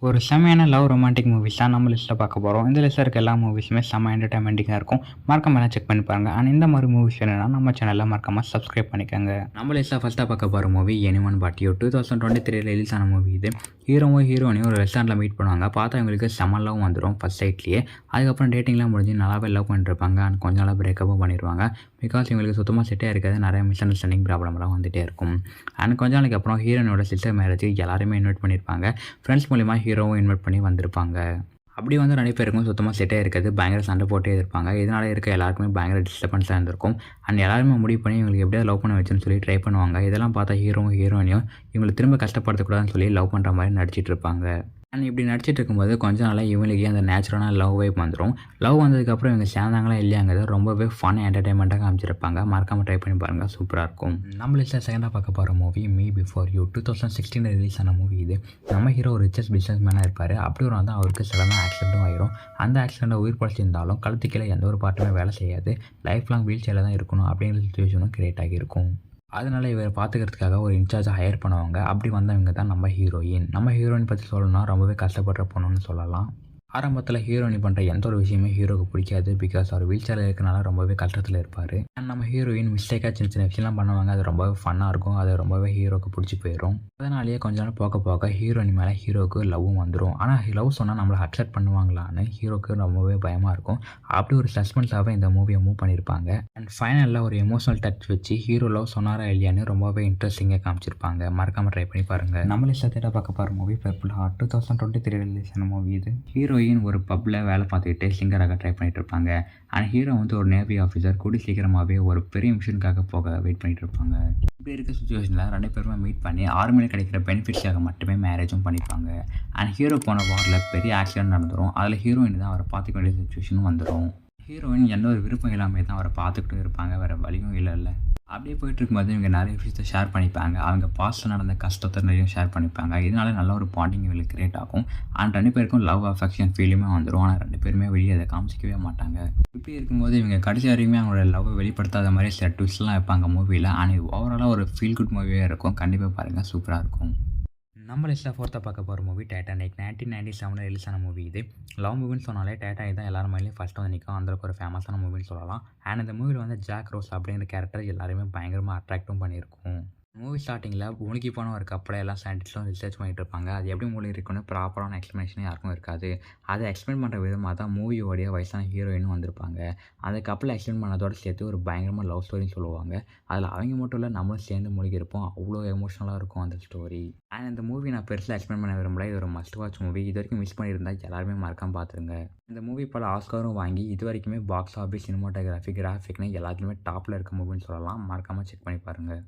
ஒரு செம்மையான love romantic movies தான் நம்ம லிஸ்ட்டில் பார்க்க போகிறோம். இந்த லிஸ்ட்டில் இருக்க எல்லா மூவிஸுமே செம்ம என்டர்டைன்மெண்ட்டிங்காக இருக்கும். மறக்காம செக் பண்ணி பாருங்க. அண்ட் இந்த மாதிரி மூவிஸ் வேணும்னா நம்ம சேனலில் மறக்காம சப்ஸ்கிரைப் பண்ணிக்கோங்க. நம்ம லிஸ்ட்டில் ஃபஸ்ட்டாக பார்க்க போகிற movie anyone but you 2023 release ஆன மூவி இது. ஹீரோவும் ஹீரோனையும் ஒரு ரெஸ்டாரண்ட்டில் மீட் பண்ணுவாங்க. பார்த்தா இவங்களுக்கு செம்ம லவ் வந்துடும் ஃபஸ்ட் சைட்லேயே. அதுக்கப்புறம் டேட்டிங்லாம் முடிஞ்சு நல்லாவே லவ் பண்ணிருப்பாங்க. அண்ட் கொஞ்ச நாளாக பிரேக்கப்பும் பண்ணிடுவாங்க. பிகாஸ் இவங்களுக்கு சுத்தமாக செட்டே இருக்காது. நிறைய மிஸ் அண்டர்ஸ்டாண்டிங் ப்ராப்ளம்லாம் வந்துகிட்டே இருக்கும். அண்ட் கொஞ்ச நாளைக்கு அப்புறம் ஹீரோனோட சிஸ்டர் மேரேஜுக்கு எல்லாருமே இன்வைட் பண்ணியிருப்பாங்க. ஃப்ரெண்ட்ஸ் மூலிமா ஹீரோவும் இன்வைட் பண்ணி வந்திருப்பாங்க. அப்படி வந்து 2 பேருக்கும் சுத்தமாக செட்டே இருக்காது. பயங்கர சண்டை போட்டே இருப்பாங்க. இதனால இருக்க எல்லாருக்குமே பயங்கர டிஸ்டர்பன்ஸாக இருந்திருக்கும். அண்ட் எல்லாருமே முடிவு பண்ணி இவங்களுக்கு எப்படியாவது லவ் பண்ண வச்சுன்னு சொல்லி ட்ரை பண்ணுவாங்க. இதெல்லாம் பார்த்தா ஹீரோவும் ஹீரோயினையும் இவங்களை திரும்ப கஷ்டப்படுத்தக்கூடாதுன்னு சொல்லி லவ் பண்ணுற மாதிரி நடிச்சிட்டு இருப்பாங்க. அண்ட் இப்படி நடிச்சிட்டு இருக்கும்போது கொஞ்ச நாளாக இவங்களுக்கே அந்த நேச்சுரலான லவ் வைப் வந்துடும். லவ் வந்ததுக்கப்புறம் இவங்க சேர்ந்தாங்களா இல்லையாங்கிறது ரொம்பவே ஃபன் என்டர்டைன்மெண்ட்டாக காமிச்சிருப்பாங்க. மறக்காமல் ட்ரை பண்ணி பாருங்கள், சூப்பராக இருக்கும். நம்ம லிஸ்ட்டில் செகண்டாக பார்க்க போகிற movie me before you 2016 release ஆன மூவி இது. நம்ம ஹீரோ ரிச்சஸ்ட் பிஸ்னஸ் மேனாக இருப்பார். அப்படி ஒரு வந்து அவருக்கு சடனாக ஆக்சிடென்ட்டும் ஆயிரும். அந்த ஆக்சிடென்ட்டை உயிர் பழிச்சிருந்தாலும் கழுத்து கீழே எந்த ஒரு பாட்டுமே வேலை செய்யாது. லைஃப் லாங் வீல் சேரில் தான் இருக்கணும் அப்படிங்கிற சுச்சுவேஷனும் கிரியேட் ஆகியிருக்கும். அதனால் இவரை பார்த்துக்கிறதுக்காக ஒரு இன்சார்ஜை ஹையர் பண்ணுவாங்க. அப்படி வந்தவங்க தான் நம்ம ஹீரோயின். நம்ம ஹீரோயின் பற்றி சொல்லணும்னா ரொம்பவே கஷ்டப்படுற பொண்ணுன்னு சொல்லலாம். ஆரம்பத்தில் ஹீரோயின் பண்ணுற எந்த ஒரு விஷயமே ஹீரோக்கு பிடிக்காது. பிகாஸ் அவர் வீல் சேரில் இருக்கனால ரொம்பவே கஷ்டத்தில் இருப்பார். அண்ட் நம்ம ஹீரோயின் மிஸ்டேக்காக சின்ன சின்ன விஷயம்லாம் பண்ணுவாங்க. அது ரொம்பவே ஃபன்னாக இருக்கும். அது ரொம்பவே ஹீரோக்கு பிடிச்சி போயிடும். அதனாலேயே கொஞ்ச நாள் போக போக ஹீரோயின் மேலே ஹீரோக்கு லவ்வும் வந்துடும். ஆனால் லவ் சொன்னால் நம்மளை அக்செப்ட் பண்ணுவாங்களான்னு ஹீரோக்கு ரொம்பவே பயமாக இருக்கும். அப்படி ஒரு சஸ்பென்ஸாகவே இந்த மூவியை மூவ் பண்ணியிருப்பாங்க. அண்ட் ஃபைனலில் ஒரு எமோஷனல் டச் வச்சு ஹீரோ லவ் சொன்னாரா இல்லையான்னு ரொம்பவே இன்ட்ரெஸ்டிங்காக காமிச்சிருப்பாங்க. மறக்காமல் ட்ரை பண்ணி பாருங்கள். நம்ம லிஸ்ட்டில் தேட பார்க்க போகிற மூவி பர்பிள் ஹார்ட் 2023 ரிலீஸ் ஆன மூவி இது. ஹீரோயின் ஒரு பப்பில் வேலை பார்த்துக்கிட்டு சிங்கராக ட்ரை பண்ணிட்டு இருப்பாங்க. அண்ட் ஹீரோ வந்து ஒரு நேவி ஆஃபீஸர் கூடி சீக்கிரமாகவே ஒரு பெரிய மிஷனுக்காக போக வெயிட் பண்ணிட்டு இருப்பாங்க. இப்படி இருக்க சுச்சுவேஷனில் 2 பேருமே மீட் பண்ணி ஆர்மியில் கிடைக்கிற பெனிஃபிட்ஸாக மட்டுமே மேரேஜும் பண்ணிப்பாங்க. அண்ட் ஹீரோ போன வாரில் பெரிய ஆக்சிடென்ட் நடந்துடும். அதில் ஹீரோயின் தான் அவரை பார்த்துக்க வேண்டிய சுச்சுவேஷனும் வந்துடும். ஹீரோயின் எந்த ஒரு விருப்பம் இல்லாமல் தான் அவரை பார்த்துக்கிட்டும் இருப்பாங்க. வேறு வழியும் இல்லை. அப்படியே போயிட்டு இருக்கும்போது இவங்க நிறைய விஷயத்தை ஷேர் பண்ணிப்பாங்க. அவங்க பாஸ்ட்டில் நடந்த கஷ்டத்தை நிறைய ஷேர் பண்ணிப்பாங்க. இதனால நல்ல ஒரு பாண்டிங் இவங்களுக்கு கிரியேட் ஆகும். அண்ட் 2 பேருக்கும் லவ் அஃபெக்ஷன் ஃபீலுமே வந்துடும். ஆனால் 2 பேருமே வெளியே அதை காமிச்சிக்கவே மாட்டாங்க. இப்படி இருக்கும்போது இவங்க கடைசி வரைக்குமே அவங்களோட லவ்வை வெளிப்படுத்தாத மாதிரி சில ட்விஸ்ட்லாம் வைப்பாங்க மூவியில். ஆனால் இது ஓவராலாக ஒரு ஃபீல் குட் மூவியாக இருக்கும். கண்டிப்பாக பாருங்கள், சூப்பராக இருக்கும். நம்ம லிஸ்ட்டில் ஃபோர்த்தாக பார்க்க போகிற மூவி டைட்டானிக் 1997 ரிலீஸ் ஆன மூவி இது. லவ் மூவின்னு சொன்னாலே டைட்டானிக் தான் எல்லாரும் மைண்ட்லேயும் ஃபஸ்ட்டு வந்து நிற்கும். அந்தளவுக்கு ஒரு ஃபேமஸான மூவின்னு சொல்லலாம். அண்ட் இந்த மூவியில் வந்து ஜாக் ரோஸ் அப்படிங்கிற கேரக்டர் எல்லாருமே பயங்கரமாக அட்ராக்டும் பண்ணியிருக்கும். மூவி ஸ்டார்டிங்கில் முழுகி போன ஒரு கப்பலை எல்லாம் சயின்டிஸ்ட்லாம் ரிசர்ச் பண்ணிட்டு இருப்பாங்க. அது எப்படி மூழ்கி இருக்குன்னு ப்ராப்பரான எக்ஸ்ப்ளனேஷன் யாருக்கும் இருக்காது. அதை எக்ஸ்பிளைன் பண்ணுற விதமாக தான் மூவியோடைய வயசான ஹீரோயினும் வந்திருப்பாங்க. அந்த கப்பலை எக்ஸ்பிளைன் பண்ணதோடு சேர்த்து ஒரு பயங்கரமாக லவ் ஸ்டோரின்னு சொல்லுவாங்க. அதில் அவங்க மட்டும் இல்லை, நம்மளும் சேர்ந்து மூழ்கி இருப்போம். அவ்வளோ எமோஷனலாக இருக்கும் அந்த ஸ்டோரி. அண்ட் இந்த மூவி நான் பெருசாக எக்ஸ்பிளைன் பண்ண விரும்பல. இது ஒரு மஸ்ட் வாட்ச் மூவி. இது வரைக்கும் மிஸ் பண்ணியிருந்தால் எல்லாருமே மறக்காம பார்த்துருங்க. இந்த மூவி பல ஆஸ்காரும் வாங்கி இது வரைக்குமே பாக்ஸ் ஆஃபீஸ், சினிமாட்டோகிராஃபி, கிராஃபிக்னு எல்லாத்துலேயுமே டாப்பில் இருக்க மூவின்னு சொல்லலாம். மறக்காமல் செக் பண்ணி பாருங்கள்.